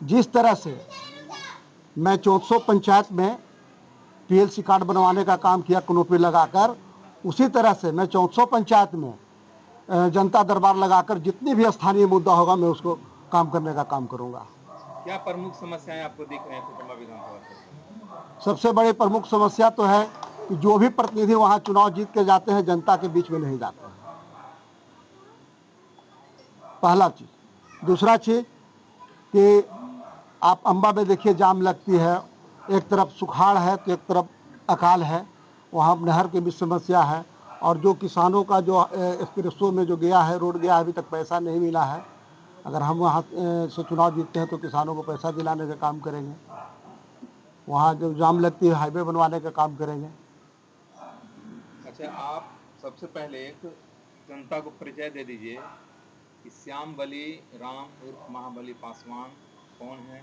जिस तरह से मैं 400 पंचायत में पीएलसी कार्ड बनवाने का काम किया कनोपी लगाकर, उसी तरह से मैं 400 पंचायत में जनता दरबार लगाकर जितनी भी स्थानीय मुद्दा होगा मैं उसको काम करने का काम करूंगा। क्या प्रमुख समस्याएं आपको दिख रहे हैं कुटुंबा विधानसभा क्षेत्र? सबसे बड़ी प्रमुख समस्या तो है कि जो भी प्रतिनिधि वहां चुनाव जीत के जाते हैं जनता के बीच में नहीं जाते हैं, पहला चीज। दूसरा चीज कि आप अंबा में देखिए जाम लगती है, एक तरफ सुखाड़ है तो एक तरफ अकाल है, वहाँ नहर की भी समस्या है, और जो किसानों का जो एक्सप्रेसो में जो गया है, रोड गया, अभी तक पैसा नहीं मिला है। अगर हम वहाँ से चुनाव जीतते हैं तो किसानों को पैसा दिलाने का काम करेंगे, वहाँ जो जाम लगती है हाईवे बनवाने का काम करेंगे। अच्छा, आप सबसे पहले एक जनता को परिचय दे दीजिए कि श्याम बली राम उर्फ महाबली पासवान कौन है।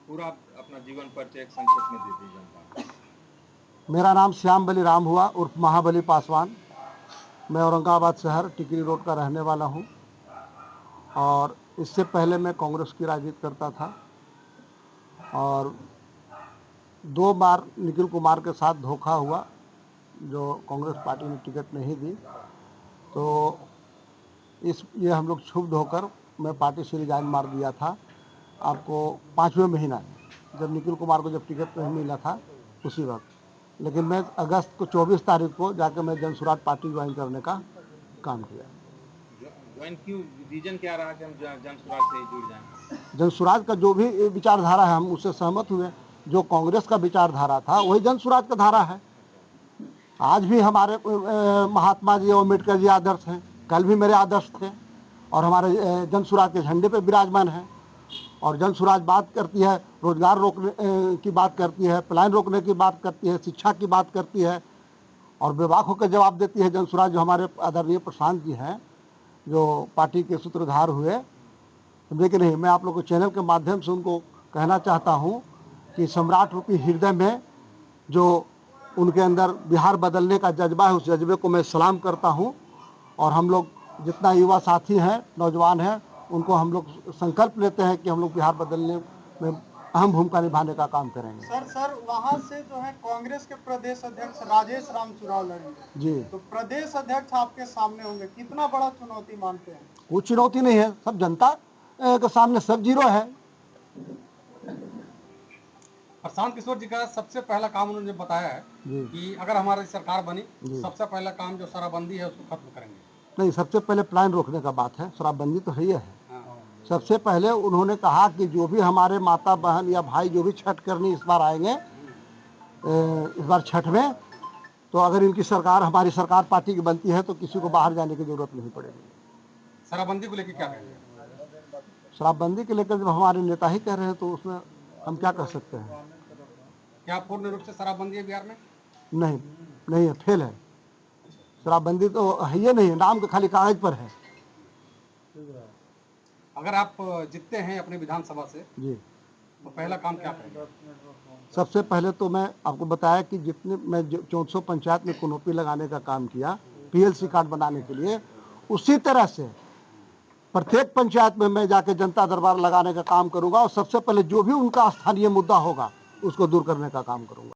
पूरा अपना जीवन परिचय एक संक्षेप में दे दीजिए जनता को। मेरा नाम श्याम बली राम हुआ उर्फ महाबली पासवान। मैं औरंगाबाद शहर टिकरी रोड का रहने वाला हूँ, और इससे पहले मैं कांग्रेस की राजनीति करता था, और 2 बार निखिल कुमार के साथ धोखा हुआ, जो कांग्रेस पार्टी ने टिकट नहीं दी, तो ये हम लोग क्षुब्ध होकर मैं पार्टी से रिजाइन मार दिया था। आपको 5वें महीना में जब निखिल कुमार को जब टिकट नहीं मिला था उसी वक्त, लेकिन मैं अगस्त को 24 तारीख को जाकर मैं जनसुराज पार्टी ज्वाइन करने का काम किया। ज्वाइन क्यों, रीजन क्या रहा कि हम जनसुराज से जुड़ जाएं? जनसुराज का जो भी विचारधारा है हम उससे सहमत हुए। जो कांग्रेस का विचारधारा था वही जनसुराज का धारा है। आज भी हमारे महात्मा जी और अम्बेडकर जी आदर्श हैं, कल भी मेरे आदर्श थे, और हमारे जनसुराज के झंडे पे विराजमान है। और जनसुराज बात करती है रोजगार रोकने की बात करती है, पलायन रोकने की बात करती है, शिक्षा की बात करती है, और बेबाक होकर जवाब देती है जनसुराज। जो हमारे आदरणीय प्रशांत जी हैं, जो पार्टी के सूत्रधार हुए, लेकिन नहीं, मैं आप लोग को चैनल के माध्यम से उनको कहना चाहता हूं कि सम्राट रूपी हृदय में जो उनके अंदर बिहार बदलने का जज्बा है, उस जज्बे को मैं सलाम करता हूं। और हम लोग जितना युवा साथी हैं, नौजवान हैं, उनको हम लोग संकल्प लेते हैं कि हम लोग बिहार बदलने में अहम भूमिका निभाने का काम करेंगे। सर वहाँ से जो है कांग्रेस के प्रदेश अध्यक्ष राजेश राम चुनाव लड़ेंगे जी, तो प्रदेश अध्यक्ष आपके सामने होंगे, कितना बड़ा चुनौती मानते हैं? कोई चुनौती नहीं है, सब जनता के सामने सब जीरो है। प्रशांत किशोर जी का सबसे पहला काम उन्होंने बताया है कि अगर हमारी सरकार बनी तो सबसे पहला काम जो शराबबंदी है उसको खत्म करेंगे। नहीं, सबसे पहले प्लान रोकने का बात है, शराबबंदी तो है ही है। हाँ। सबसे पहले उन्होंने कहा कि जो भी हमारे माता बहन या भाई जो भी छठ करनी इस बार आएंगे, इस बार छठ में, तो अगर इनकी सरकार, हमारी सरकार पार्टी की बनती है, तो किसी को बाहर जाने की जरूरत नहीं पड़ेगी। शराबबंदी को लेकर क्या कहेंगे? शराबबंदी के लेकर जब हमारे नेता ही कह रहे हैं तो उसमें हम क्या कर सकते हैं? क्या पूर्ण रूप से शराबबंदी है बिहार में? नहीं, नहीं है, फेल है। शराबबंदी तो है ही नहीं, नाम के खाली कागज पर है। अगर आप जीतते हैं अपने विधानसभा से जी, तो पहला काम क्या करेंगे? सबसे पहले तो मैं आपको बताया कि जितने मैं 400 पंचायत में कनोपी लगाने का काम किया पीएलसी कार्ड बनाने के लिए, उसी तरह से प्रत्येक पंचायत में मैं जाके जनता दरबार लगाने का काम करूंगा, और सबसे पहले जो भी उनका स्थानीय मुद्दा होगा उसको दूर करने का काम करूंगा।